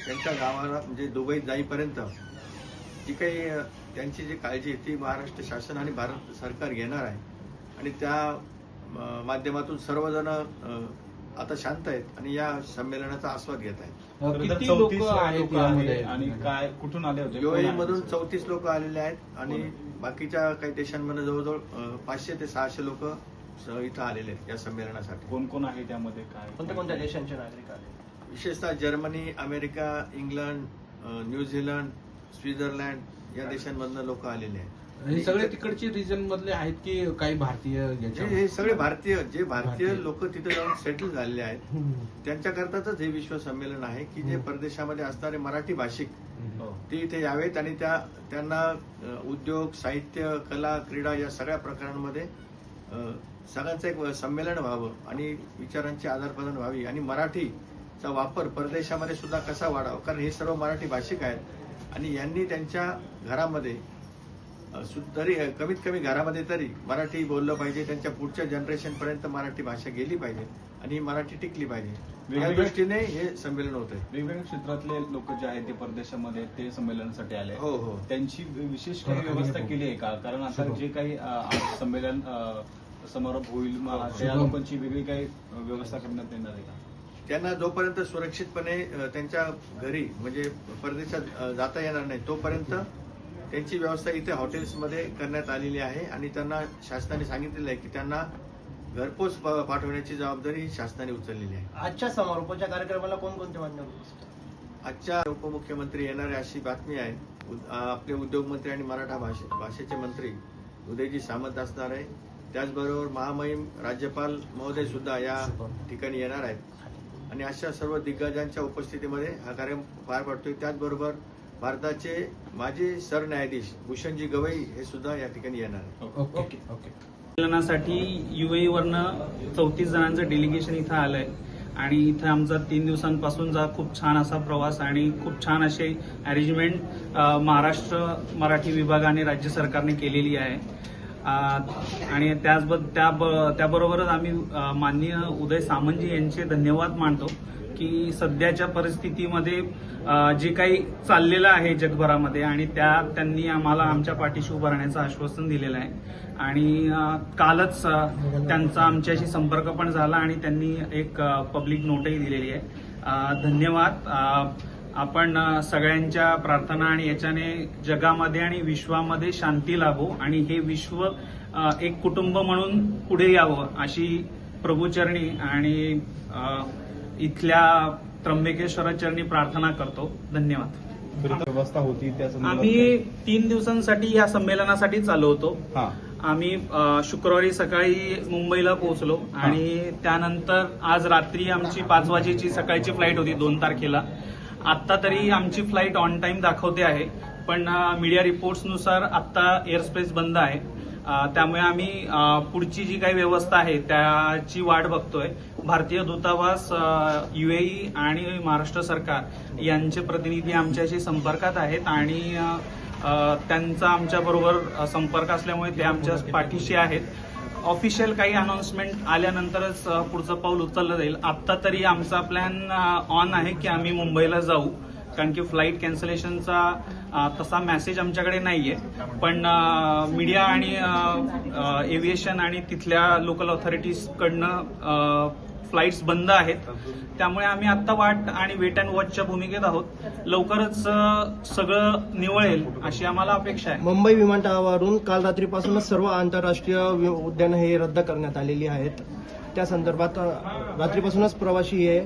त्यांच्या गावाला म्हणजे दुबईत जाईपर्यंत जी काही त्यांची जी काळजी आहे ती महाराष्ट्र शासन आणि भारत सरकार घेणार आहे आणि त्या माध्यमातून सर्वजण आता शांत आहेत आणि या संमेलनाचा आस्वाद घेत आहेत। किती लोक आहेत आणि काय कुठून आले होते? UAE मधून 34 लोक आलेले आहेत आणि बाकीच्या काही देशांमधून जवळजवळ 500 ते 600 लोक इथं आलेले आहेत या संमेलनासाठी। कोण कोण आहे त्यामध्ये? काय कोणत्या देशांचे नागरिक आले? विशेषतः Germany, America, England, New Zealand, Switzerland या देशांमधून लोक आलेले आहेत। हे सगळे तिकडचे रिजन मधले आहेत की काही भारतीय? हे सगळे भारतीय, जे भारतीय लोक तिथे जाऊन सेटल झालेले आहेत त्यांच्याकरताच हे विश्व संमेलन आहे की जे परदेशामध्ये असणारे मराठी भाषिक ते इथे यावेत आणि त्यांना उद्योग, साहित्य, कला, क्रीडा या सगळ्या प्रकारांमध्ये सगळ्यांचं एक संमेलन व्हावं आणि विचारांची आदान-प्रदान व्हावी आणि मराठीचा वापर परदेशामध्ये सुद्धा कसा वाढावा, कारण हे सर्व मराठी भाषिक आहेत आणि यांनी त्यांच्या घरामध्ये तरी कमीत कमी घरामध्ये तरी मराठी बोललं पाहिजे, त्यांच्या पुढच्या जनरेशन पर्यंत मराठी भाषा गेली पाहिजे आणि मराठी टिकली पाहिजे। या दृष्टीने हे संमेलन होत आहे। वेगवेगळ्या क्षेत्रातले लोक जे आहेत ते परदेशामध्ये ते संमेलनासाठी आले, हो हो, त्यांची विशेष काही व्यवस्था केली आहे का? कारण आता जे काही संमेलन समारोप होईल त्या लोकांची वेगळी काही व्यवस्था करण्यात येणार आहे का? त्यांना जोपर्यंत सुरक्षितपणे त्यांच्या घरी म्हणजे परदेशात जाता येणार नाही तोपर्यंत त्यांची व्यवस्था इथे हॉटेल्समध्ये करण्यात आलेली आहे आणि त्यांना शासनाने सांगितलेलं आहे की त्यांना घरपोच पाठवण्याची जबाबदारी शासनाने उचललेली आहे। आजच्या समारोपाच्या कार्यक्रमाला कोणकोणते मान्यवर? आजच्या उपमुख्यमंत्री येणारे अशी बातमी आहे। आपले उद्योगमंत्री आणि मराठा भाषेचे मंत्री उदयजी सामंत असणार आहे। त्याचबरोबर महामहिम राज्यपाल महोदय सुद्धा या ठिकाणी येणार आहेत आणि अशा सर्व दिग्गजांच्या उपस्थितीमध्ये हा कार्यक्रम पार पडतोय। त्याचबरोबर भारताचे माजी सरन्यायाधीश भूषणजी गवई हे सुद्धा या ठिकाणी येणार आहेत। संमेलनासाठी UAE वरनं 34 जणांचं डेलिगेशन इथं आलंय आणि इथं आमचा 3 दिवसांपासूनचा खूप छान असा प्रवास आणि खूप छान असे अरेंजमेंट महाराष्ट्र मराठी विभागाने राज्य सरकारने केलेली आहे आणि त्याबरोबरच आम्ही माननीय उदय सामंतजी यांचे धन्यवाद मानतो की सध्याच्या परिस्थितीमध्ये जे काही चाललेलं आहे जगभरामध्ये आणि त्यांनी आम्हाला आमच्या पाठीशी उभं राहण्याचं आश्वासन दिलेलं आहे आणि कालच त्यांचा आमच्याशी संपर्क पण झाला आणि त्यांनी एक पब्लिक नोटही दिलेली आहे। धन्यवाद। आपण सगळ्यांच्या प्रार्थना आणि याच्याने जगामध्ये आणि विश्वामध्ये शांती लाभो आणि हे विश्व एक कुटुंब म्हणून पुढे यावं अशी प्रभूचरणी आणि इथल्या त्र्यंबकेश्वराचरणी प्रार्थना करतो। धन्यवाद। व्यवस्था होती आम्ही 3 दिवसांसाठी या संमेलनासाठी चालू होतो आम्ही शुक्रवारी सकाळी मुंबईला पोहोचलो आणि त्यानंतर आज रात्री आमची 5 वाजेची सकाळची फ्लाईट होती 2 तारखेला. आत्ता तरी आमची फ्लाईट ऑन टाइम दाखवते आहे, पण मीडिया रिपोर्ट्सनुसार आत्ता एअरस्पेस बंद आहे. त्यामुळे आम्ही पुढची जी काही व्यवस्था आहे त्याची वाट बघतोय. भारतीय दूतावास, UAE आणि महाराष्ट्र सरकार यांचे प्रतिनिधी आमच्याशी संपर्कात आहेत आणि त्यांचा आमच्याबरोबर संपर्क असल्यामुळे ते आमच्या पाठीशी आहेत. ऑफिशियल काही अनाउन्समेंट आल्यानंतरच पुढचं पाऊल उचललं जाईल. आत्ता तरी आमचा प्लॅन ऑन आहे की आम्ही मुंबईला जाऊ, कारण की फ्लाईट कॅन्सलेशनचा तसा मेसेज आमच्याकडे नाहीये. पण मीडिया आणि एव्हिएशन आणि तिथल्या लोकल ऑथॉरिटीजकडनं फ्लाईट्स बंद आहेत. त्यामुळे आम्ही आत्ता वाट आणि वेट अँड वॉचच्या भूमिकेत आहोत. लवकरच सगळं निवळेल अशी आम्हाला अपेक्षा आहे. मुंबई विमानतळावरून काल रात्रीपासूनच सर्व आंतरराष्ट्रीय उड्डाणं हे रद्द करण्यात आलेली आहेत. त्या संदर्भात रात्रीपासूनच प्रवासी हे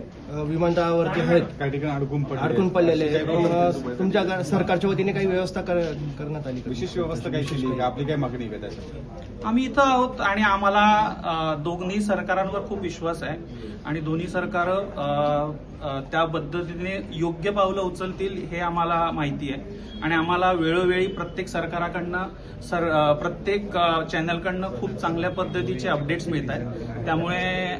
विमानतळावरती आहेत, काही ठिकाणी अडकून पडलेले. तुमच्या सरकारच्या वतीने काही व्यवस्था करण्यात आली, विशेष व्यवस्था काही केली, आपली काही मागणी आहे त्याच्यात? आम्ही इथं आहोत आणि आम्हाला दोन्ही सरकारांवर खूप विश्वास आहे आणि दोन्ही सरकार त्या पद्धतीने योग्य पावलं उचलतील हे आम्हाला माहिती आहे. आणि आम्हाला वेळोवेळी प्रत्येक सरकाराकडनं प्रत्येक चॅनलकडनं खूप चांगल्या पद्धतीचे अपडेट्स मिळत आहेत. त्यामुळे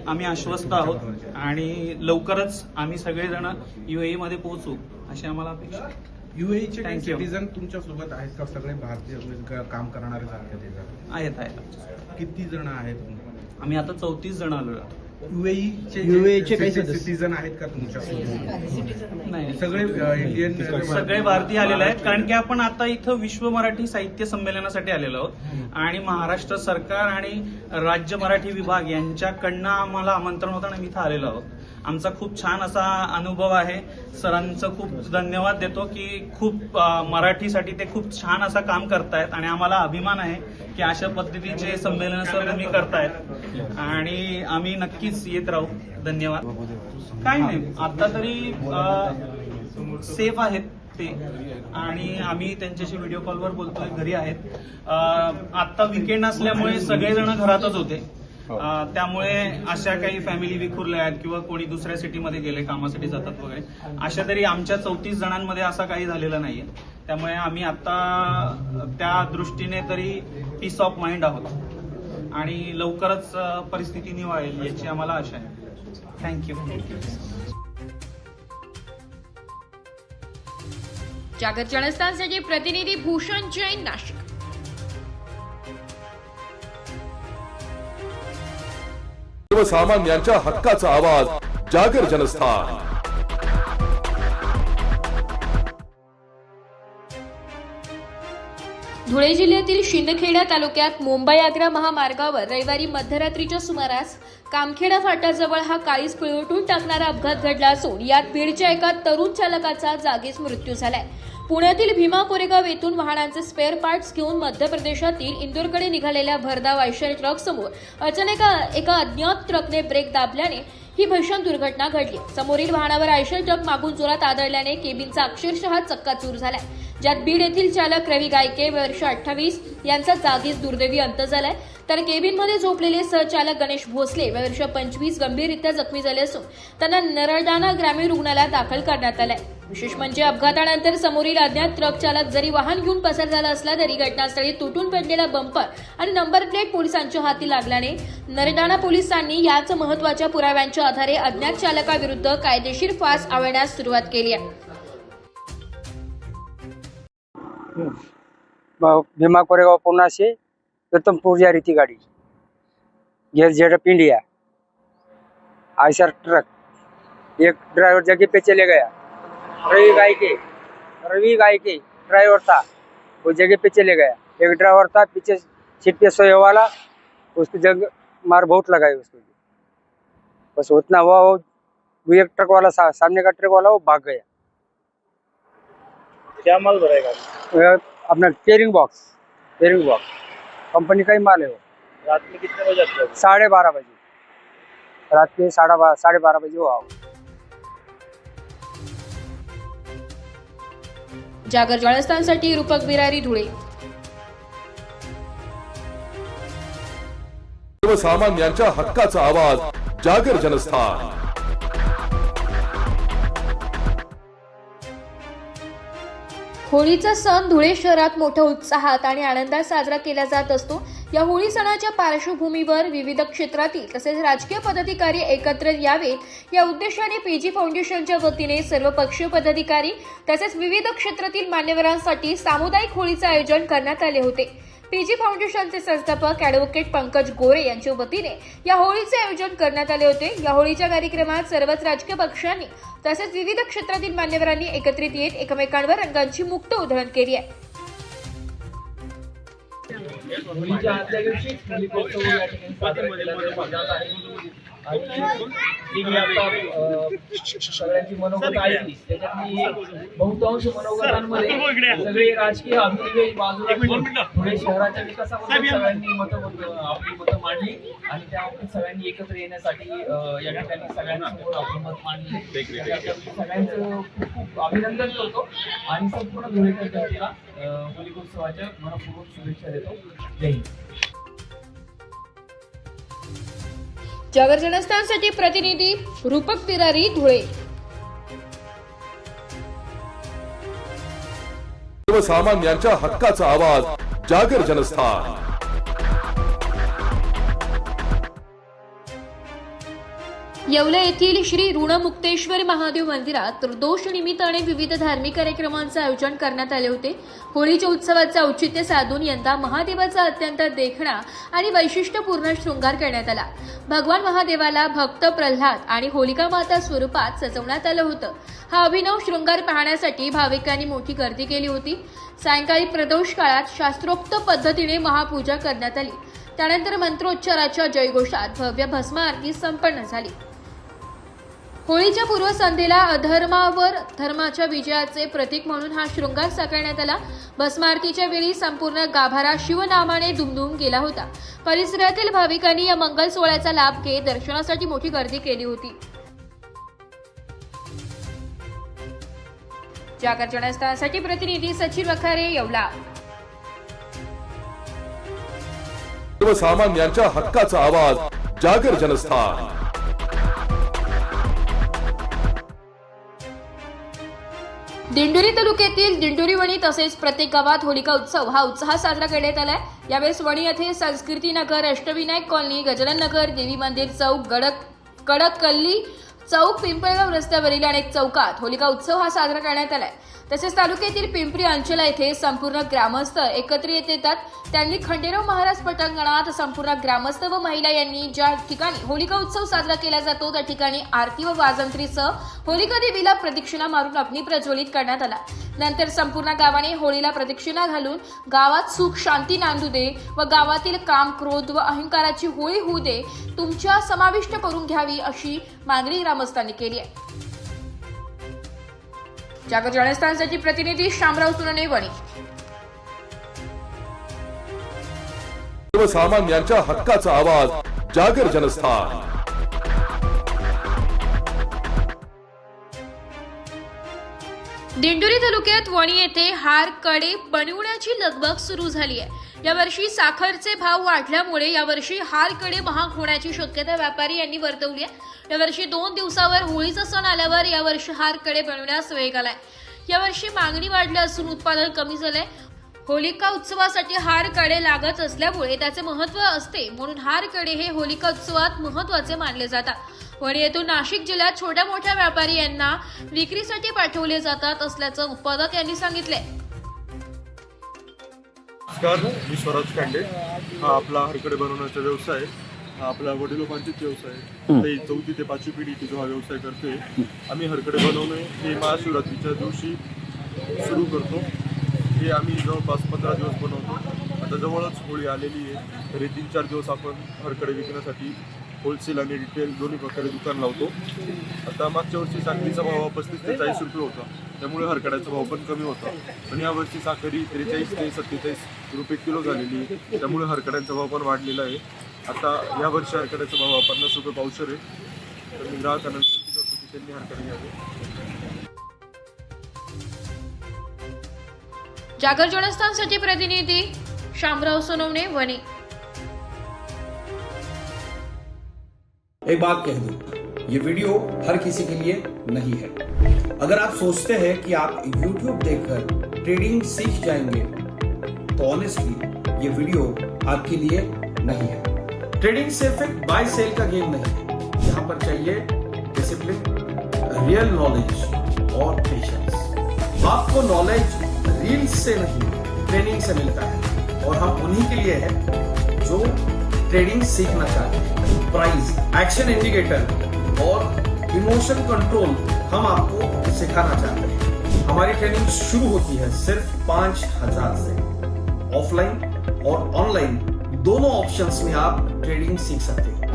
आम्ही आश्वस्त आहोत आणि लवकरच आम्ही सगळेजण UAE मध्ये पोहोचू अशी आम्हाला अपेक्षा आहे. UAE चे सिटीजन तुमच्या सोबत आहेत का? सगळे भारतीय काम करणारे आहेत. किती जण आहेत? आम्ही आता 34 जण आलो. UAE चे काही सिटीजन आहेत का तुमच्या सोबत? नाही, सगळे इंडियन, सगळे भारतीय आलेले आहेत, कारण की आपण आता इथं विश्व मराठी साहित्य संमेलनासाठी आलेलो आहोत आणि महाराष्ट्र सरकार आणि राज्य मराठी विभाग यांच्याकडनं आम्हाला आमंत्रण होतं आणि मी इथं आलेलो आहोत. आमचा खूप छान असा अनुभव आहे. सरांचं खूप धन्यवाद देतो की खूप मराठीसाठी ते खूप छान असं काम करतायत आणि आम्हाला अभिमान आहे की अशा पद्धतीचे संमेलन सर तुम्ही करतायत आणि आम्ही नक्कीच येत राहू. धन्यवाद. काय नाही, आता तरी सेफ आहेत ते आणि आम्ही त्यांच्याशी व्हिडिओ कॉलवर बोलतोय, घरी आहेत. आता वीकेंड असल्यामुळे सगळेजण घरातच होते. त्यामुळे अशा काही फॅमिली विखुरल्या आहेत किंवा कोणी दुसऱ्या सिटीमध्ये गेले, कामासाठी जातात वगैरे, अशा तरी आमच्या 34 जणांमध्ये असा काही झालेला नाहीये. त्यामुळे आम्ही आता त्या दृष्टीने तरी पीस ऑफ माइंड आहोत आणि लवकरच परिस्थिती निवळेल याची आम्हाला आशा आहे. थँक्यू. जागर जनस्थानसाठी प्रतिनिधी भूषण जैन, नाशिक. सर्वसामान्यांच्या हक्काचा आवाज, जागर जनस्थान. धुळे जिल्ह्यातील शिंदखेडा तालुक्यात मुंबई-आग्रा महामार्गावर रविवारी मध्यरात्रीच्या सुमारास कामखेडा फाट्याजवळ हा काळीज पिळवटून टाकणारा अपघात घडला असून यात बीडच्या एका तरुण चालकाचा जागीच मृत्यू झालाय. पुण्यातील भीमा कोरेगाव येथून वाहनांचे स्पेअर पार्ट्स घेऊन मध्य प्रदेशातील इंदोरकडे निघालेल्या भरधाव आयशर ट्रक समोर अचानक एका अज्ञात ट्रकने ब्रेक दाबल्याने ही भीषण दुर्घटना घडली. समोरील वाहनावर आयशर ट्रक मागून जोरात आदळल्याने केबिनचा अक्षरशः चक्काचूर झालाय, ज्यात बीड येथील चालक रवी गायके वर्ष 28 यांचा जागीच दुर्दैवी अंत झालाय. तर केबिनमध्ये झोपलेले सहचालक गणेश भोसले वर्ष 25 गंभीररित्या जखमी झाले असून त्यांना नरळदाना ग्रामीण रुग्णालयात दाखल करण्यात आलंय. विशेष म्हणजे अपघातानंतर समोरील अज्ञात ट्रक चालक जरी वाहन घेऊन पसार झाला असला तरी घटनास्थळी तुटून पडलेला बंपर आणि नंबर प्लेट पोलिसांच्या हाती लागल्याने नरडाणा पोलिसांनी याच महत्त्वाच्या पुराव्यांच्या आधारे अज्ञात चालकाविरुद्ध कायदेशीर फास आवळण्यास सुरुवात केली आहे. भीमा कोरेगांव पुणे से उत्तमपुर जा रही थी गाड़ी, जेडअप इंडिया आयशर ट्रक. एक ड्राइवर जगह पे चले गया, रवि गायके ड्राइवर था, वो जगह पे चले गया. एक ड्राइवर था पीछे सीट पे सोए वाला, उसको जग मार बहुत लगाई उसको. बस उतना हुआ, वो एक ट्रक वाला सामने का ट्रक वाला वो भाग गया. क्या माल भरेगा? अपना केयरिंग बॉक्स कंपनी का ही माल है वो. रात में कितने बजे? 12:30 बजे, रात के 12:30 बजे वो आओ. जागर जनस्थानसाठी रूपक बिरारी, धुळे. सर्वसामान्यांच्या हक्काचा आवाज जागर जनस्थान. होळीचा सण धुळे शहरात मोठ्या उत्साहात आणि आनंदात साजरा केला जात असतो. या होळी सणाच्या पार्श्वभूमीवर विविध क्षेत्रातील तसेच राजकीय पदाधिकारी एकत्र यावेत या उद्देशाने पीजी फाउंडेशनच्या वतीने सर्व पक्षीय पदाधिकारी तसेच विविध क्षेत्रातील मान्यवरांसाठी सामुदायिक होळीचे आयोजन करण्यात आले होते. पीजी फाउंडेशनचे संस्थापक ॲडव्होकेट पंकज गोरे यांच्या वतीने या होळीचे आयोजन करण्यात आले होते. या होळीच्या कार्यक्रमात सर्वच राजकीय पक्षांनी तसेच विविध क्षेत्रातील मान्यवरांनी एकत्रित येत एकमेकांवर रंगांची मुक्त उधळण केली आहे. होळीच्या आदल्या दिवशी होलिकोत्सव या ठिकाणी साजरा केला जात आहे आणि जी मी आता सगळ्यांची मनोगत ऐकली त्याच्यातली बहुतांश मनोगतांमध्ये सगळे राजकीय अभिनेते बाजूला धुळे शहराच्या विकासाबद्दल सगळ्यांनी आपली मतं मांडली आणि त्या बाबतीत सगळ्यांनी एकत्र येण्यासाठी या ठिकाणी सगळ्यांसमोर आपलं मत मांडले. सगळ्यांचं खूप खूप अभिनंदन करतो आणि संपूर्ण धुळेकर जनतेला होलिकोत्सवाच्या मनपूर्वक शुभेच्छा देतो. जय हिंद. जागर जनस्थानसाठी प्रतिनिधी रूपक तिरारी, धुळे. सर्वसामान्यांच्या हक्काचा आवाज जागर जनस्थान. येवला येथील श्री ऋणमुक्तेश्वर महादेव मंदिरात प्रदोष निमित्ताने विविध धार्मिक कार्यक्रमांचे आयोजन करण्यात आले होते. होळीच्या उत्सवाचे औचित्य साधून यंदा महादेवाचा अत्यंत देखणा आणि वैशिष्ट्यपूर्ण शृंगार करण्यात आला. भगवान महादेवाला भक्त प्रल्हाद आणि होलिका माता स्वरूपात सजवण्यात आलं होतं. हा अभिनव शृंगार पाहण्यासाठी भाविकांनी मोठी गर्दी केली होती. सायंकाळी प्रदोष काळात शास्त्रोक्त पद्धतीने महापूजा करण्यात आली. त्यानंतर मंत्रोच्चाराच्या जयघोषात भव्य भस्म आरती संपन्न झाली. होळीच्या पूर्वसंध्येला अधर्मावर धर्माच्या विजयाचे प्रतीक म्हणून हा शृंगार साकारण्यात आला. भस्मारतीच्या वेळी संपूर्ण गाभारा शिवनामाने दुमदुम गेला होता. परिसरातील भाविकांनी या मंगल सोहळ्याचा लाभ घेत दर्शनासाठी मोठी गर्दी केली होती. जागर जनस्थानसाठी प्रतिनिधी सचिन वखारे, येवला. सर्वसामान्यांच्या हक्काचा आवाज जागर जनस्थान. दिंडोरी तालुक्यातील दिंडोरी वणी तसेच प्रत्येक गावात होलिका उत्सव हा उत्साह साजरा करण्यात आलाय. यावेळेस वणी येथे संस्कृती नगर, अष्टविनायक कॉलनी, गजानन नगर, देवी मंदिर चौक, कडककल्ली चौक, पिंपळगाव रस्त्यावरील अनेक चौकात होलिका उत्सव हा साजरा करण्यात आलाय. तसेच तालुक्यातील पिंपरी अंचला येथे संपूर्ण ग्रामस्थ एकत्र येतात. त्यांनी खंडेराव महाराज पटांगणात संपूर्ण ग्रामस्थ व महिला यांनी ज्या ठिकाणी होलिका उत्सव साजरा केला जातो त्या ठिकाणी आरती व वाजंत्रीसह होलिका देवीला प्रदक्षिणा मारून अग्नी प्रज्वलित करण्यात आला. नंतर संपूर्ण गावाने होळीला प्रदक्षिणा घालून गावात सुख शांती नांदू दे व गावातील काम, क्रोध व अहंकाराची होळी होऊ दे, तुमच्या समाविष्ट करून घ्यावी अशी मागणी ग्रामस्थांनी केली आहे. जागर जनस्थानसाठी प्रतिनिधी शामराव सुनने, वणी. सर्वसामान्यांच्या हक्काचा आवाज जागर जनस्थान. दिंडोरी तालुक्यात वणी येथे हार कडे बनवण्याची लगबग सुरू झाली आहे. यावर्षी साखरचे भाव वाढल्यामुळे यावर्षी हार कडे महाग होण्याची शक्यता व्यापारी यांनी वर्तवली आहे. यावर्षी 2 दिवसावर होळीचा सण आल्यावर यावर्षी हार कडे बनवण्यास वेग आलाय. यावर्षी मागणी वाढली असून उत्पादन कमी झालंय. होलिका उत्सवासाठी हार कडे लागत असल्यामुळे त्याचे महत्त्व असते, म्हणून हार कडे हे होलिका उत्सवात महत्त्वाचे मानले जातात. वणी येथून नाशिक जिल्ह्यात छोट्या मोठ्या व्यापारी यांना विक्रीसाठी पाठवले जातात असल्याचं उत्पादक यांनी सांगितलंय. नमस्कार, मी स्वराज कांडे. हा आपला हरकडे बनवण्याचा व्यवसाय, हा आपला वडिलोपार्जित व्यवसाय आहे. 4थी ते 5वी पिढी जो हा व्यवसाय करते. आम्ही हरकडे बनवणे हे महाशिवरात्रीच्या दिवशी सुरू करतो. हे आम्ही जवळपास 15 दिवस बनवतो. आता जवळच होळी आलेली आहे, तरी 3-4 दिवस आपण हरकडे विकण्यासाठी होलसेल आणि रिटेल दोन्ही प्रकारे दुकान लावतो. आता मागच्या वर्षी साखरीचा भाव 35 ते 40 रुपये होता, त्यामुळे हरकड्याचा भाव पण कमी होता. पण यावर्षी साखरी 43 ते 47 रुपये किलो झालेली आहे, त्यामुळे हरकड्यांचा भाव पण वाढलेला आहे. आता यावर्षी हरकड्याचा भाव 50 रुपये पावशेर आहे. तर मी ग्राहकांना विनंती करतो की त्यांनी हरकडे घ्यावे. जागर जनस्थानसाठी प्रतिनिधी शामराव सोनवणे, वणी. एक बात कह दूं, ये वीडियो हर किसी के लिए नहीं है। अगर आप सोचते हैं कि आप YouTube देखकर ट्रेडिंग सीख जाएंगे, तो ऑनेस्टली ये वीडियो आपके लिए नहीं है। ट्रेडिंग सिर्फ एक बाय सेल का गेम नहीं है। यहाँ पर चाहिए डिसिप्लिन, रियल नॉलेज और पेशेंस। आपको नॉलेज रील्स से नहीं, ट्रेनिंग से मिलता है, और हम उन्हीं के लिए हैं जो ट्रेडिंग सीखना चाहते हैं। प्राइस, एक्शन इंडिकेटर और इमोशन कंट्रोल हम आपको सिखाना चाहते हैं। हमारी ट्रेनिंग शुरू होती है सिर्फ 5,000 से। ऑफलाइन और ऑनलाइन दोनों ऑप्शंस में आप ट्रेडिंग सीख सकते हैं।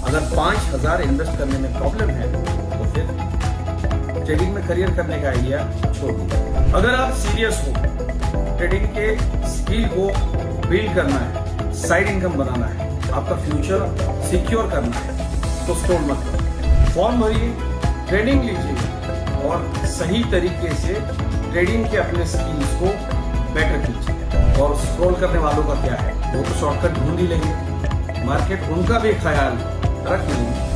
अगर 5,000 इन्वेस्ट करने में प्रॉब्लम है तो फिर ट्रेडिंग में करियर करने का आइडिया छोड़ दीजिए। अगर आप सीरियस हो, ट्रेडिंग के स्किल को बिल्ड करना है, साइड इनकम बनाना है, आपका फ्यूचर सिक्योर करना है, तो स्टॉल मत करो। फॉर्म भरिए, ट्रेनिंग लीजिए और सही तरीके से ट्रेडिंग के अपने स्किल्स को बेटर कीजिए। और स्क्रॉल करने वालों का क्या है, वो तो शॉर्टकट ढूंढ ही लेंगे, मार्केट उनका भी ख्याल रख लेंगे।